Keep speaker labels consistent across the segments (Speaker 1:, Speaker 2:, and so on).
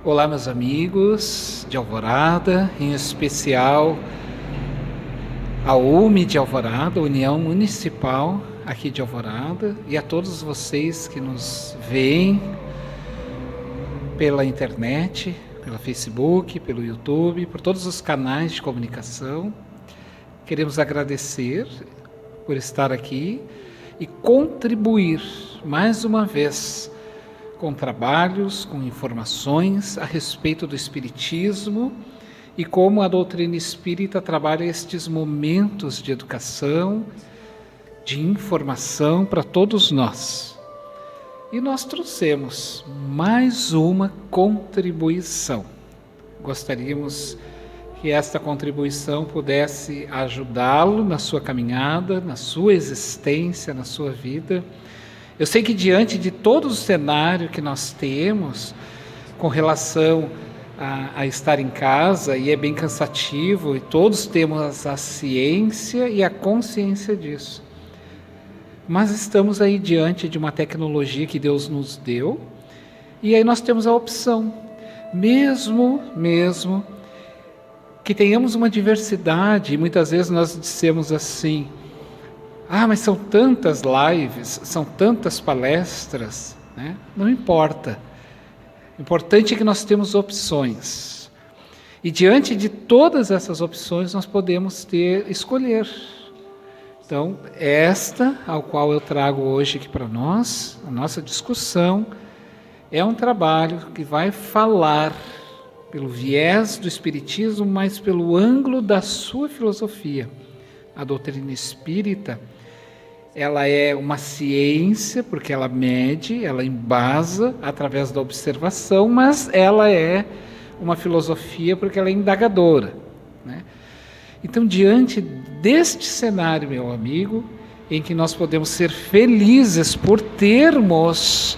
Speaker 1: Olá, meus amigos de Alvorada, em especial a UME de Alvorada, União Municipal aqui de Alvorada, e a todos vocês que nos veem pela internet, pelo Facebook, pelo YouTube, por todos os canais de comunicação. Queremos agradecer por estar aqui e contribuir mais uma vez com trabalhos, com informações a respeito do Espiritismo e como a doutrina espírita trabalha estes momentos de educação, de informação para todos nós. E nós trouxemos mais uma contribuição. Gostaríamos que esta contribuição pudesse ajudá-lo na sua caminhada, na sua existência, na sua vida. Eu sei que diante de todo o cenário que nós temos com relação a estar em casa, e é bem cansativo, e todos temos a ciência e a consciência disso. Mas estamos aí diante de uma tecnologia que Deus nos deu, e aí nós temos a opção, mesmo que tenhamos uma diversidade, e muitas vezes nós dissemos assim: mas são tantas lives, são tantas palestras, né? Não importa. O importante é que nós temos opções. E diante de todas essas opções, nós podemos escolher. Então, esta ao qual eu trago hoje aqui para nós, a nossa discussão, é um trabalho que vai falar pelo viés do Espiritismo, mas pelo ângulo da sua filosofia. A doutrina espírita, ela é uma ciência, porque ela mede, ela embasa através da observação, mas ela é uma filosofia porque ela é indagadora, né? Então, diante deste cenário, meu amigo, em que nós podemos ser felizes por termos,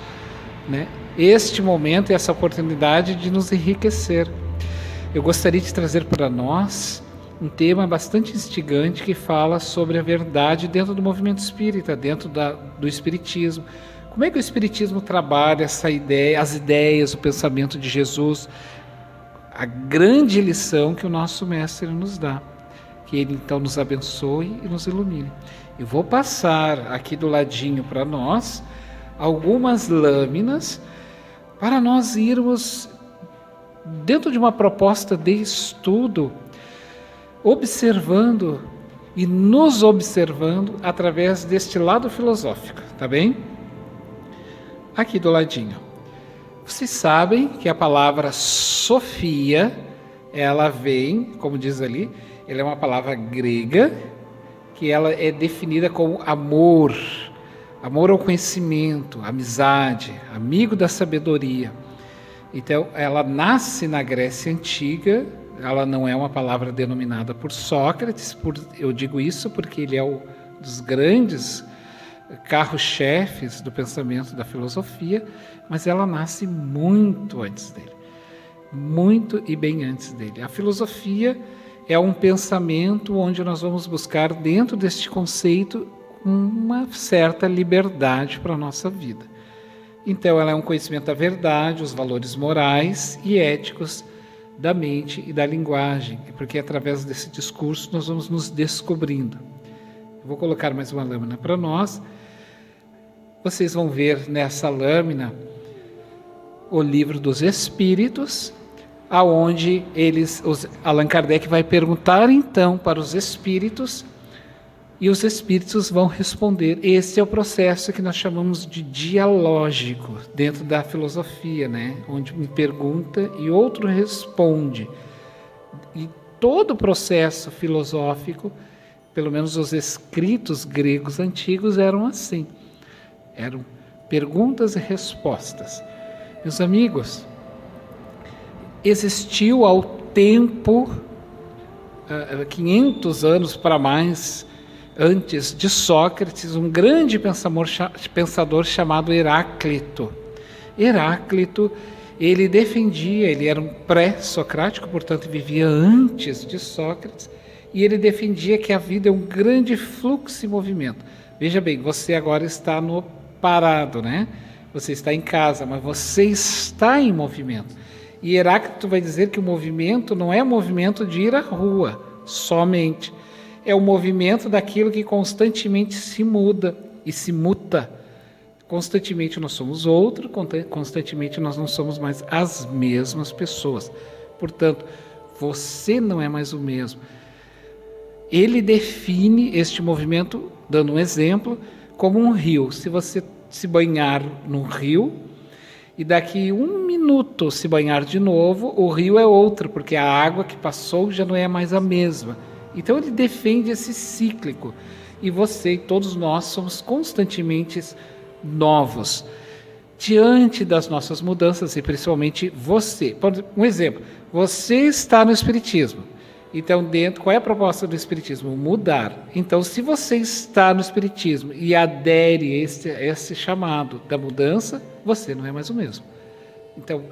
Speaker 1: né, este momento e essa oportunidade de nos enriquecer, eu gostaria de trazer para nós um tema bastante instigante que fala sobre a verdade dentro do movimento espírita, dentro do espiritismo. Como é que o espiritismo trabalha essa ideia, as ideias, o pensamento de Jesus, a grande lição que o nosso mestre nos dá. Que ele então nos abençoe e nos ilumine. Eu vou passar aqui do ladinho para nós algumas lâminas para nós irmos dentro de uma proposta de estudo, observando e nos observando através deste lado filosófico, tá bem? Aqui do ladinho. Vocês sabem que a palavra Sofia, ela vem, como diz ali, ela é uma palavra grega, que ela é definida como amor, amor ao conhecimento, amizade, amigo da sabedoria. Então, ela nasce na Grécia Antiga. Ela não é uma palavra denominada por Sócrates, eu digo isso porque ele é um dos grandes carros-chefes do pensamento da filosofia, mas ela nasce muito antes dele, muito e bem antes dele. A filosofia é um pensamento onde nós vamos buscar, dentro deste conceito, uma certa liberdade para a nossa vida. Então, ela é um conhecimento da verdade, os valores morais e éticos da mente e da linguagem, porque através desse discurso nós vamos nos descobrindo. Eu vou colocar mais uma lâmina para nós. Vocês vão ver nessa lâmina o Livro dos Espíritos, aonde Allan Kardec vai perguntar então para os espíritos, e os espíritos vão responder. Esse é o processo que nós chamamos de dialógico dentro da filosofia, né? Onde um pergunta e outro responde. E todo o processo filosófico, pelo menos os escritos gregos antigos, eram assim. Eram perguntas e respostas. Meus amigos, existiu ao tempo, 500 anos para mais, antes de Sócrates, um grande pensador chamado Heráclito. Heráclito, ele era um pré-socrático, portanto vivia antes de Sócrates, e ele defendia que a vida é um grande fluxo e movimento. Veja bem, você agora está parado, né? Você está em casa, mas você está em movimento. E Heráclito vai dizer que o movimento não é o movimento de ir à rua somente, é o movimento daquilo que constantemente se muda e se muta. Constantemente nós somos outro, constantemente nós não somos mais as mesmas pessoas. Portanto, você não é mais o mesmo. Ele define este movimento, dando um exemplo, como um rio. Se você se banhar num rio e daqui 1 minuto se banhar de novo, o rio é outro, porque a água que passou já não é mais a mesma. Então ele defende esse cíclico. E você e todos nós somos constantemente novos diante das nossas mudanças, e principalmente você. Um exemplo, você está no Espiritismo. Então, qual é a proposta do Espiritismo? Mudar. Então, se você está no Espiritismo e adere a esse chamado da mudança, você não é mais o mesmo. Então,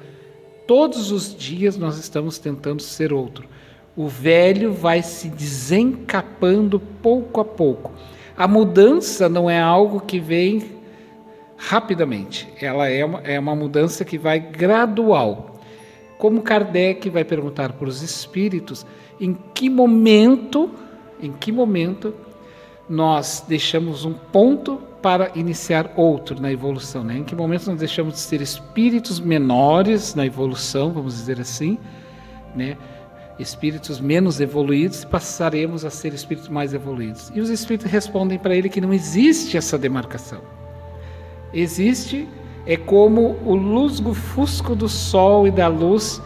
Speaker 1: todos os dias nós estamos tentando ser outro. O velho vai se desencapando pouco a pouco. A mudança não é algo que vem rapidamente. Ela é uma mudança que vai gradual. Como Kardec vai perguntar para os espíritos, em que momento nós deixamos um ponto para iniciar outro na evolução, né? Em que momento nós deixamos de ser espíritos menores na evolução, vamos dizer assim, né? Espíritos menos evoluídos, e passaremos a ser espíritos mais evoluídos. E os espíritos respondem para ele que não existe essa demarcação. Existe, é como o lusgo-fusco do sol e da luz,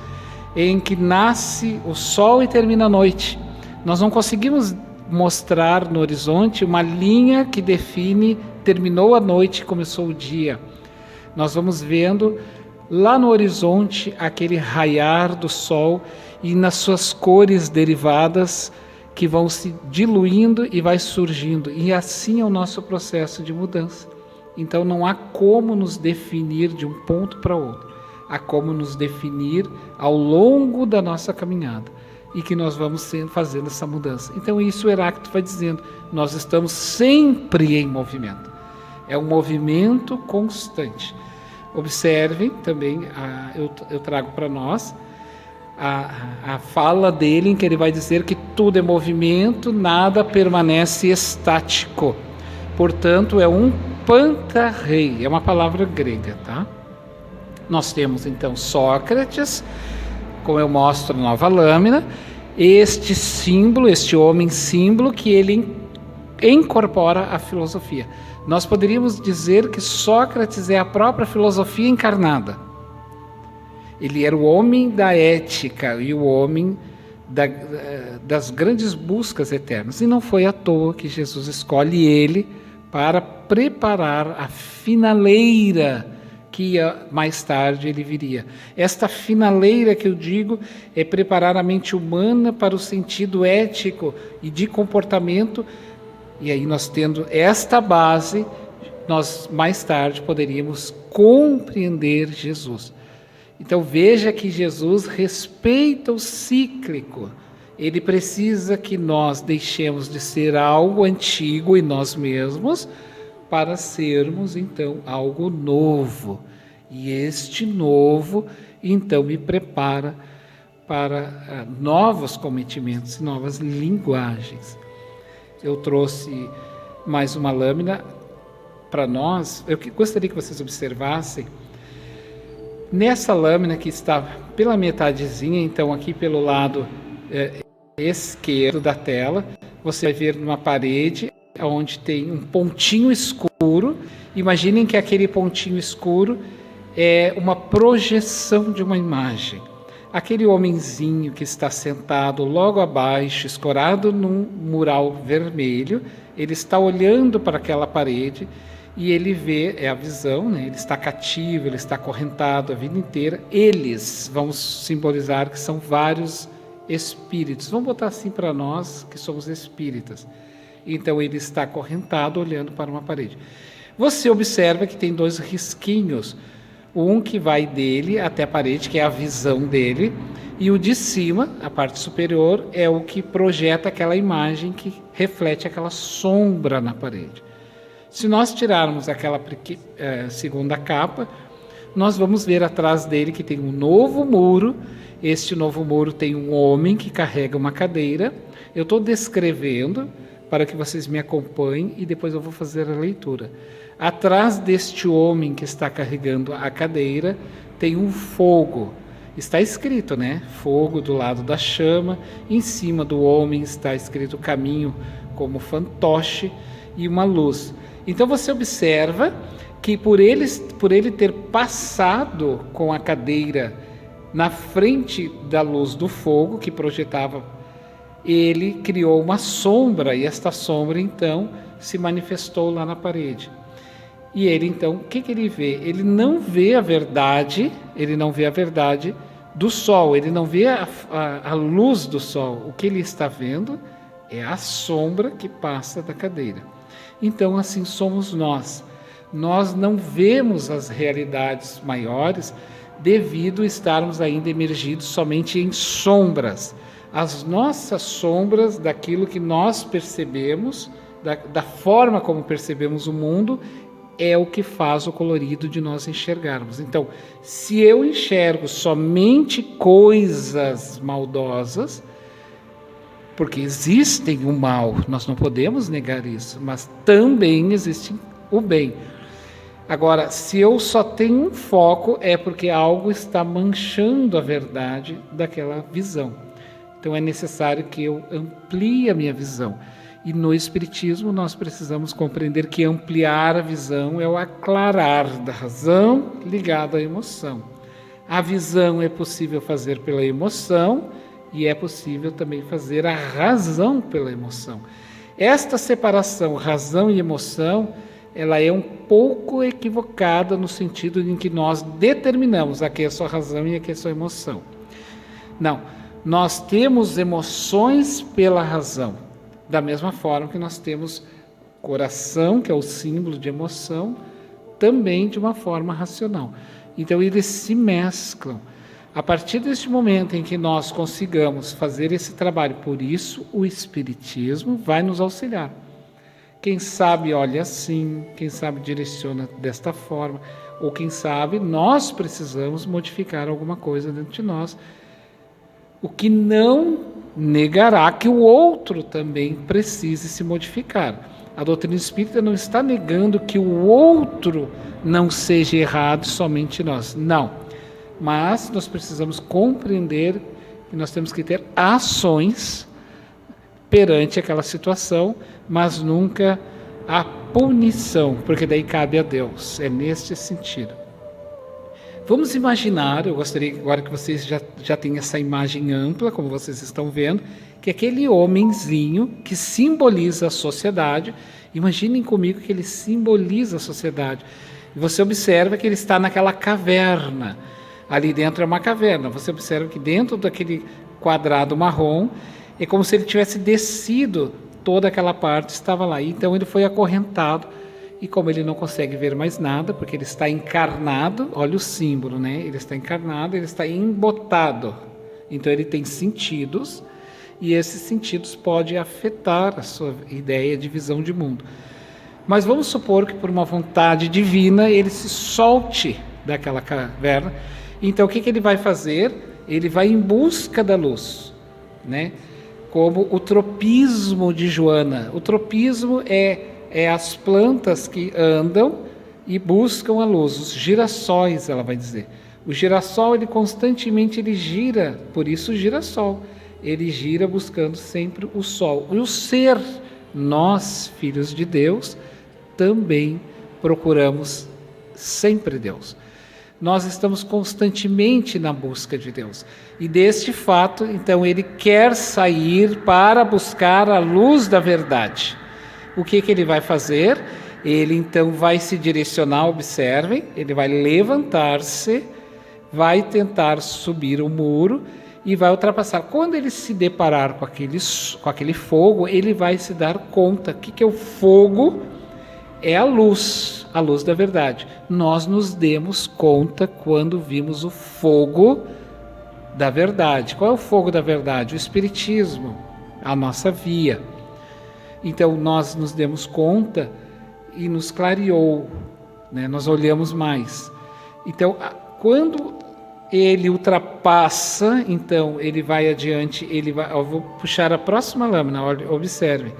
Speaker 1: em que nasce o sol e termina a noite. Nós não conseguimos mostrar no horizonte uma linha que define terminou a noite e começou o dia. Nós vamos vendo lá no horizonte aquele raiar do sol e nas suas cores derivadas que vão se diluindo e vai surgindo. E assim é o nosso processo de mudança. Então não há como nos definir de um ponto para outro. Há como nos definir ao longo da nossa caminhada e que nós vamos fazendo essa mudança. Então isso Heráclito vai dizendo, nós estamos sempre em movimento. É um movimento constante. Observem também, eu trago para nós a fala dele, em que ele vai dizer que tudo é movimento, nada permanece estático. Portanto, é um pantarrei, é uma palavra grega, tá? Nós temos então Sócrates, como eu mostro na nova lâmina, este símbolo, este homem símbolo que ele incorpora a filosofia. Nós poderíamos dizer que Sócrates é a própria filosofia encarnada. Ele era o homem da ética e o homem das grandes buscas eternas. E não foi à toa que Jesus escolhe ele para preparar a finaleira que mais tarde ele viria. Esta finaleira que eu digo é preparar a mente humana para o sentido ético e de comportamento. E aí nós tendo esta base, nós mais tarde poderíamos compreender Jesus. Então veja que Jesus respeita o cíclico. Ele precisa que nós deixemos de ser algo antigo em nós mesmos para sermos então algo novo. E este novo então me prepara para novos cometimentos, novas linguagens. Eu trouxe mais uma lâmina para nós. Eu gostaria que vocês observassem. Nessa lâmina que está pela metadezinha, então aqui pelo lado esquerdo da tela, você vai ver uma parede onde tem um pontinho escuro. Imaginem que aquele pontinho escuro é uma projeção de uma imagem. Aquele homenzinho que está sentado logo abaixo, escorado num mural vermelho, ele está olhando para aquela parede e ele vê, é a visão, né? Ele está cativo, ele está acorrentado a vida inteira. Eles, vamos simbolizar que são vários espíritos. Vamos botar assim para nós que somos espíritas. Então ele está acorrentado olhando para uma parede. Você observa que tem 2 risquinhos. Um que vai dele até a parede, que é a visão dele, e o de cima, a parte superior, é o que projeta aquela imagem que reflete aquela sombra na parede. Se nós tirarmos aquela segunda capa, nós vamos ver atrás dele que tem um novo muro. Este novo muro tem um homem que carrega uma cadeira. Eu estou descrevendo para que vocês me acompanhem e depois eu vou fazer a leitura. Atrás deste homem que está carregando a cadeira tem um fogo. Está escrito, né? Fogo do lado da chama. Em cima do homem está escrito caminho como fantoche e uma luz. Então você observa que por ele ter passado com a cadeira na frente da luz do fogo que projetava, ele criou uma sombra, e esta sombra então se manifestou lá na parede. E ele então, o que ele vê? Ele não vê a verdade do sol, ele não vê a luz do sol. O que ele está vendo é a sombra que passa da cadeira. Então assim somos nós. Nós não vemos as realidades maiores devido a estarmos ainda emergidos somente em sombras. As nossas sombras daquilo que nós percebemos, da forma como percebemos o mundo, é o que faz o colorido de nós enxergarmos. Então, se eu enxergo somente coisas maldosas, porque existem o mal, nós não podemos negar isso, mas também existe o bem. Agora, se eu só tenho um foco, é porque algo está manchando a verdade daquela visão. Então é necessário que eu amplie a minha visão. E no Espiritismo nós precisamos compreender que ampliar a visão é o aclarar da razão ligado à emoção. A visão é possível fazer pela emoção e é possível também fazer a razão pela emoção. Esta separação, razão e emoção, ela é um pouco equivocada no sentido em que nós determinamos aqui é só razão e aqui é só emoção. Não, nós temos emoções pela razão, da mesma forma que nós temos coração, que é o símbolo de emoção, também de uma forma racional. Então eles se mesclam. A partir deste momento em que nós consigamos fazer esse trabalho, por isso o Espiritismo vai nos auxiliar. Quem sabe olha assim, quem sabe direciona desta forma, ou quem sabe nós precisamos modificar alguma coisa dentro de nós, o que não negará que o outro também precise se modificar. A doutrina espírita não está negando que o outro não seja errado, somente nós. Não. Mas nós precisamos compreender que nós temos que ter ações perante aquela situação, mas nunca a punição, porque daí cabe a Deus. É neste sentido. Vamos imaginar, eu gostaria agora que vocês já tenham essa imagem ampla, como vocês estão vendo, que aquele homenzinho que simboliza a sociedade, imaginem comigo que ele simboliza a sociedade. E você observa que ele está naquela caverna. Ali dentro é uma caverna. Você observa que dentro daquele quadrado marrom é como se ele tivesse descido, toda aquela parte estava lá. Então ele foi acorrentado. E como ele não consegue ver mais nada, porque ele está encarnado, olha o símbolo, né? Ele está encarnado, ele está embotado. Então ele tem sentidos, e esses sentidos podem afetar a sua ideia de visão de mundo. Mas vamos supor que por uma vontade divina ele se solte daquela caverna. Então o que ele vai fazer? Ele vai em busca da luz, né? Como o tropismo de Joana. O tropismo é as plantas que andam e buscam a luz, os girassóis, ela vai dizer. O girassol, ele constantemente gira, por isso o girassol. Ele gira buscando sempre o sol. E o ser, nós, filhos de Deus, também procuramos sempre Deus. Nós estamos constantemente na busca de Deus. E deste fato, então, ele quer sair para buscar a luz da verdade. O que ele vai fazer? Ele então vai se direcionar, observem, ele vai levantar-se, vai tentar subir o muro e vai ultrapassar. Quando ele se deparar com aquele fogo, ele vai se dar conta que o fogo é a luz da verdade. Nós nos demos conta quando vimos o fogo da verdade. Qual é o fogo da verdade? O Espiritismo, a nossa via. Então nós nos demos conta e nos clareou, né? Nós olhamos mais. Então, quando ele ultrapassa, então ele vai adiante, eu vou puxar a próxima lâmina, observe.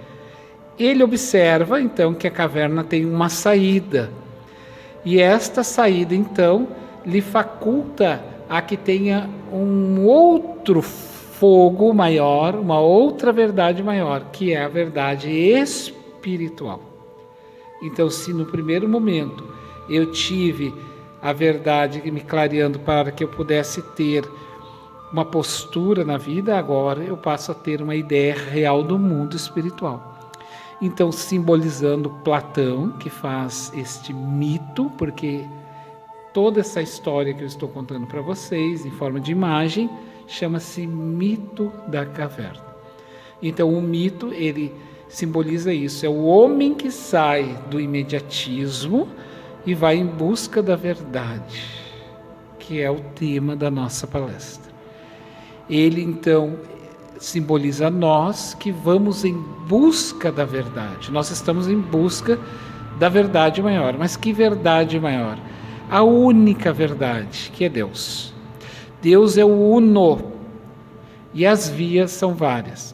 Speaker 1: Ele observa, então, que a caverna tem uma saída. E esta saída, então, lhe faculta a que tenha um outro fogo maior, uma outra verdade maior, que é a verdade espiritual. Então, se no primeiro momento eu tive a verdade me clareando para que eu pudesse ter uma postura na vida, agora eu passo a ter uma ideia real do mundo espiritual. Então, simbolizando Platão, que faz este mito, porque toda essa história que eu estou contando para vocês, em forma de imagem, chama-se mito da caverna. Então, o mito, ele simboliza isso, é o homem que sai do imediatismo e vai em busca da verdade, que é o tema da nossa palestra. Ele, então, simboliza nós que vamos em busca da verdade. Nós estamos em busca da verdade maior. Mas que verdade maior? A única verdade, que é Deus. Deus é o uno e as vias são várias.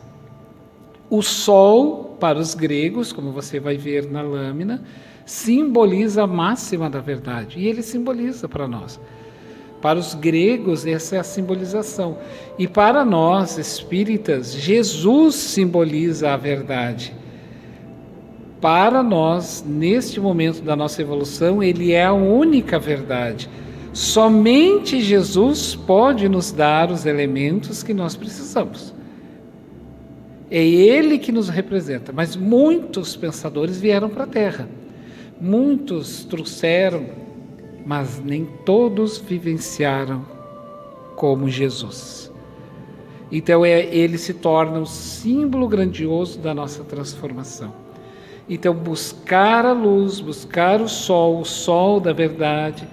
Speaker 1: O sol, para os gregos, como você vai ver na lâmina, simboliza a máxima da verdade, e ele simboliza para nós. Para os gregos, essa é a simbolização. E para nós, espíritas, Jesus simboliza a verdade. Para nós, neste momento da nossa evolução, ele é a única verdade. Somente Jesus pode nos dar os elementos que nós precisamos. É ele que nos representa. Mas muitos pensadores vieram para a Terra. Muitos trouxeram, mas nem todos vivenciaram como Jesus. Então ele se torna um símbolo grandioso da nossa transformação. Então buscar a luz, buscar o sol da verdade,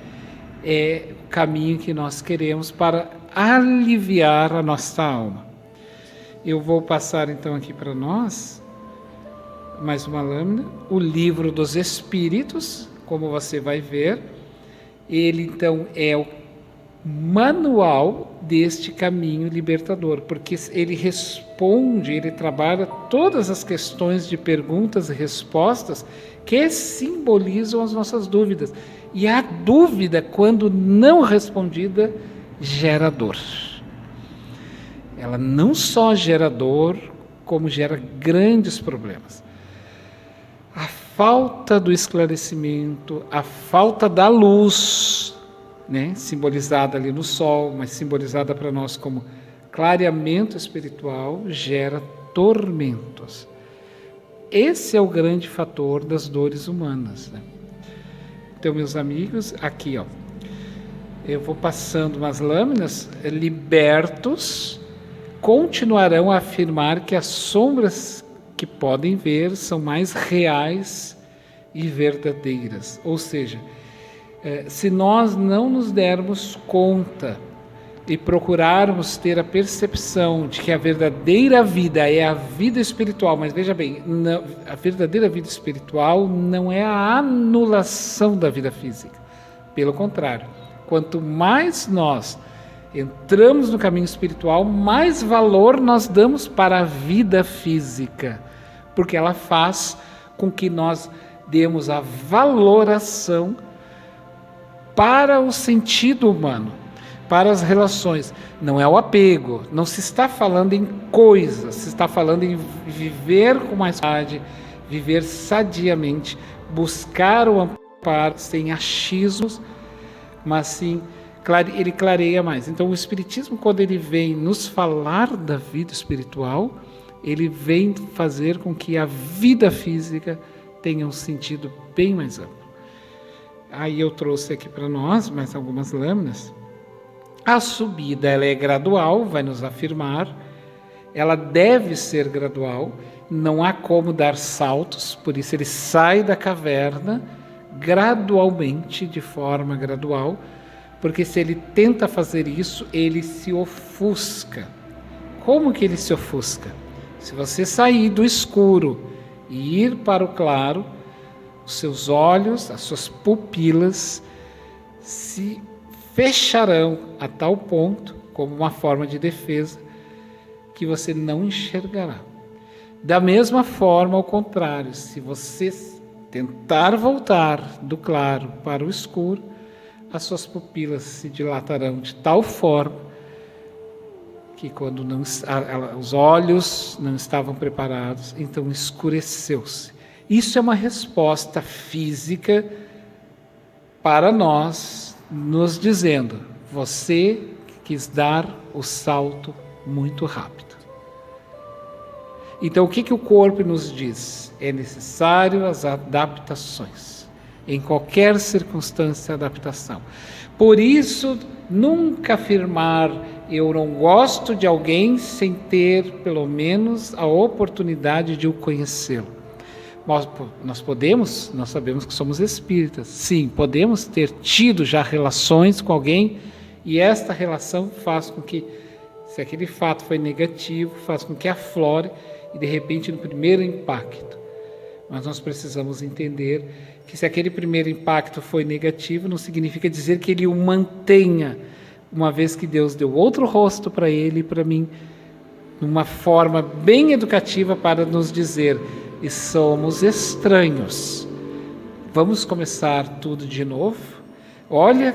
Speaker 1: é o caminho que nós queremos para aliviar a nossa alma. Eu vou passar então aqui para nós mais uma lâmina, o Livro dos Espíritos, como você vai ver. Ele então é o manual deste caminho libertador, porque ele responde, ele trabalha todas as questões de perguntas e respostas que simbolizam as nossas dúvidas. E a dúvida, quando não respondida, gera dor. Ela não só gera dor, como gera grandes problemas. A falta do esclarecimento, a falta da luz, né, simbolizada ali no sol, mas simbolizada para nós como clareamento espiritual, gera tormentos. Esse é o grande fator das dores humanas, né? Então, meus amigos, aqui, ó, eu vou passando umas lâminas. Libertos continuarão a afirmar que as sombras que podem ver são mais reais e verdadeiras. Ou seja, se nós não nos dermos conta e procurarmos ter a percepção de que a verdadeira vida é a vida espiritual, mas veja bem, a verdadeira vida espiritual não é a anulação da vida física. Pelo contrário, quanto mais nós entramos no caminho espiritual, mais valor nós damos para a vida física, porque ela faz com que nós demos a valoração para o sentido humano, para as relações. Não é o apego, não se está falando em coisas, se está falando em viver com mais qualidade, viver sadiamente, buscar o amparo sem achismos, mas sim ele clareia mais. Então o Espiritismo, quando ele vem nos falar da vida espiritual, ele vem fazer com que a vida física tenha um sentido bem mais amplo. Aí eu trouxe aqui para nós mais algumas lâminas. A subida, ela é gradual, vai nos afirmar, ela deve ser gradual, não há como dar saltos, por isso ele sai da caverna gradualmente, de forma gradual, porque se ele tenta fazer isso, ele se ofusca. Como que ele se ofusca? Se você sair do escuro e ir para o claro, os seus olhos, as suas pupilas se fecharão a tal ponto, como uma forma de defesa, que você não enxergará. Da mesma forma, ao contrário, se você tentar voltar do claro para o escuro, as suas pupilas se dilatarão de tal forma que quando os olhos não estavam preparados, então escureceu-se. Isso é uma resposta física para nós, nos dizendo: você quis dar o salto muito rápido. Então, o que o corpo nos diz? É necessário as adaptações. Em qualquer circunstância, adaptação. Por isso, nunca afirmar eu não gosto de alguém sem ter, pelo menos, a oportunidade de o conhecê-lo. Nós sabemos que somos espíritas. Sim, podemos ter tido já relações com alguém e esta relação faz com que, se aquele fato foi negativo, faz com que aflore e de repente no primeiro impacto. Mas nós precisamos entender que se aquele primeiro impacto foi negativo, não significa dizer que ele o mantenha, uma vez que Deus deu outro rosto para ele e para mim, numa forma bem educativa para nos dizer: e somos estranhos. Vamos começar tudo de novo? Olha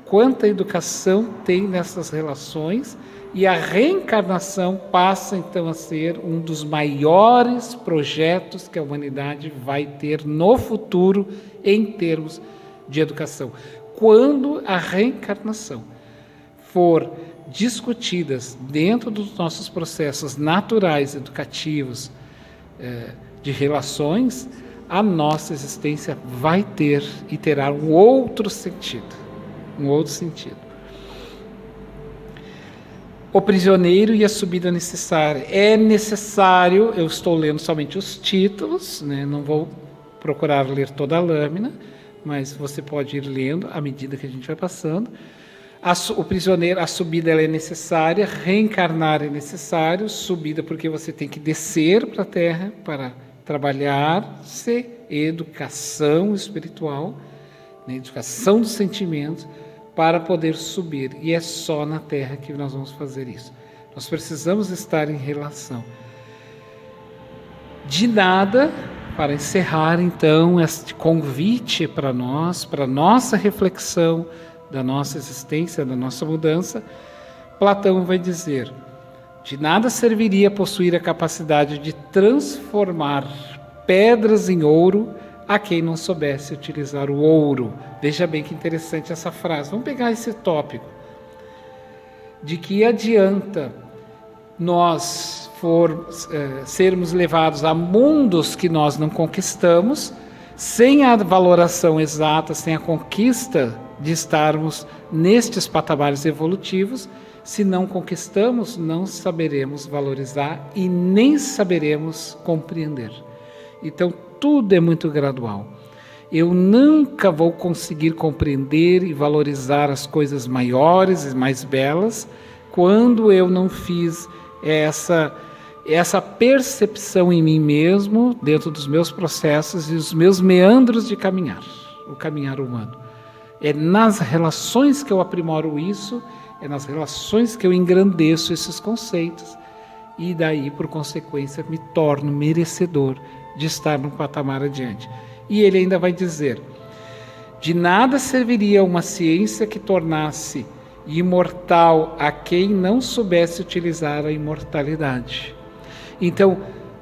Speaker 1: quanta educação tem nessas relações, e a reencarnação passa então a ser um dos maiores projetos que a humanidade vai ter no futuro em termos de educação. Quando a reencarnação for discutidas dentro dos nossos processos naturais, educativos, de relações, a nossa existência vai ter e terá um outro sentido. O prisioneiro e a subida necessária. É necessário, eu estou lendo somente os títulos, né? Não vou procurar ler toda a lâmina, mas você pode ir lendo à medida que a gente vai passando. O prisioneiro, a subida ela é necessária, reencarnar é necessário, subida porque você tem que descer para a Terra para trabalhar-se, educação espiritual, né? Educação dos sentimentos, para poder subir. E é só na Terra que nós vamos fazer isso. Nós precisamos estar em relação. De nada, para encerrar então este convite para nós, para nossa reflexão da nossa existência, da nossa mudança, Platão vai dizer: de nada serviria possuir a capacidade de transformar pedras em ouro a quem não soubesse utilizar o ouro. Veja bem que interessante essa frase. Vamos pegar esse tópico. De que adianta nós sermos levados a mundos que nós não conquistamos, sem a valoração exata, sem a conquista de estarmos nestes patamares evolutivos? Se não conquistamos, não saberemos valorizar e nem saberemos compreender. Então, tudo é muito gradual. Eu nunca vou conseguir compreender e valorizar as coisas maiores e mais belas quando eu não fiz essa percepção em mim mesmo, dentro dos meus processos e os meus meandros de caminhar, o caminhar humano. É nas relações que eu aprimoro isso, é nas relações que eu engrandeço esses conceitos e daí, por consequência, me torno merecedor de estar num patamar adiante. E ele ainda vai dizer: de nada serviria uma ciência que tornasse imortal a quem não soubesse utilizar a imortalidade. Então,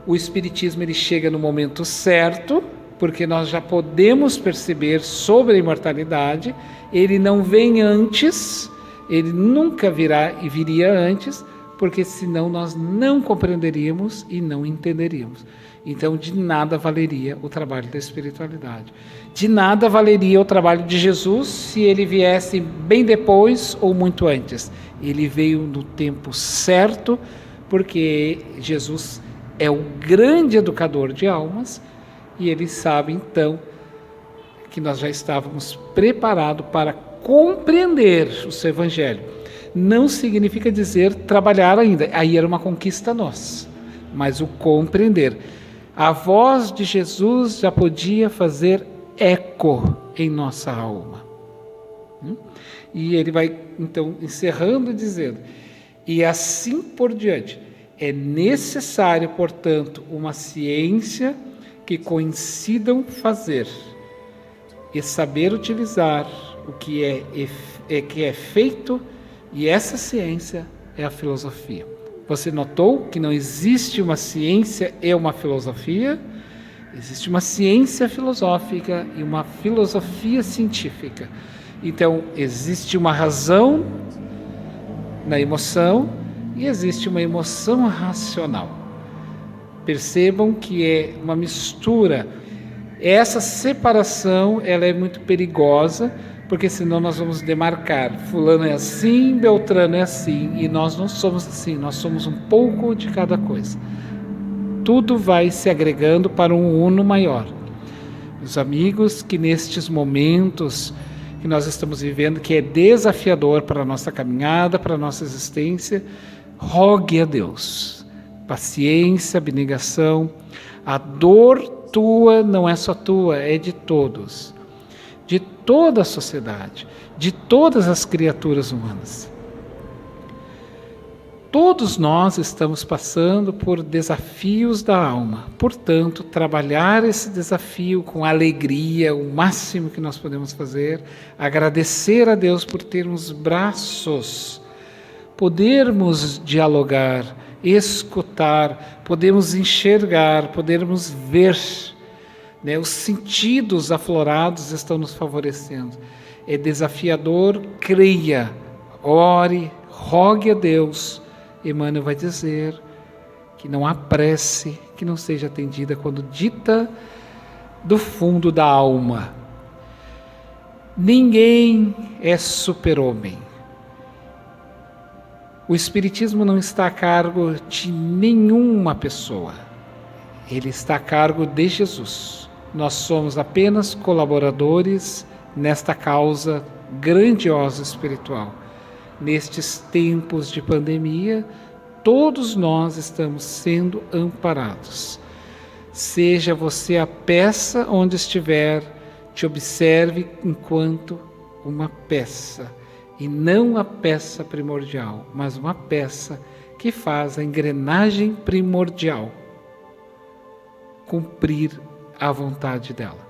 Speaker 1: o Espiritismo ele chega no momento certo, porque nós já podemos perceber sobre a imortalidade. Ele não vem antes, ele nunca virá e viria antes, porque senão nós não compreenderíamos e não entenderíamos. Então, de nada valeria o trabalho da espiritualidade. De nada valeria o trabalho de Jesus se ele viesse bem depois ou muito antes. Ele veio no tempo certo, porque Jesus é o grande educador de almas e ele sabe, então, que nós já estávamos preparados para compreender o seu Evangelho. Não significa dizer trabalhar ainda, aí era uma conquista nossa, mas o compreender. A voz de Jesus já podia fazer eco em nossa alma. E ele vai, então, encerrando dizendo, e assim por diante. É necessário, portanto, uma ciência que coincidam fazer e saber utilizar o que é feito, e essa ciência é a filosofia. Você notou que não existe uma ciência e uma filosofia? Existe uma ciência filosófica e uma filosofia científica. Então, existe uma razão na emoção e existe uma emoção racional. Percebam que é uma mistura. Essa separação, ela é muito perigosa, porque senão nós vamos demarcar. Fulano é assim, Beltrano é assim, e nós não somos assim, nós somos um pouco de cada coisa. Tudo vai se agregando para um uno maior. Meus amigos, que nestes momentos que nós estamos vivendo, que é desafiador para a nossa caminhada, para a nossa existência, rogue a Deus paciência, abnegação. A dor tua não é só tua, é de todos, de toda a sociedade, de todas as criaturas humanas. Todos nós estamos passando por desafios da alma. Portanto, trabalhar esse desafio com alegria, o máximo que nós podemos fazer, agradecer a Deus por termos braços, podermos dialogar, escutar, podemos enxergar, podemos ver, né? Os sentidos aflorados estão nos favorecendo. É desafiador, creia, ore, rogue a Deus. Emmanuel vai dizer que não há prece que não seja atendida quando dita do fundo da alma. Ninguém é super-homem. O Espiritismo não está a cargo de nenhuma pessoa. Ele está a cargo de Jesus. Nós somos apenas colaboradores nesta causa grandiosa espiritual. Nestes tempos de pandemia, todos nós estamos sendo amparados. Seja você a peça onde estiver, te observe enquanto uma peça, e não a peça primordial, mas uma peça que faz a engrenagem primordial cumprir a vontade dela.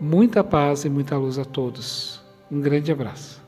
Speaker 1: Muita paz e muita luz a todos. Um grande abraço.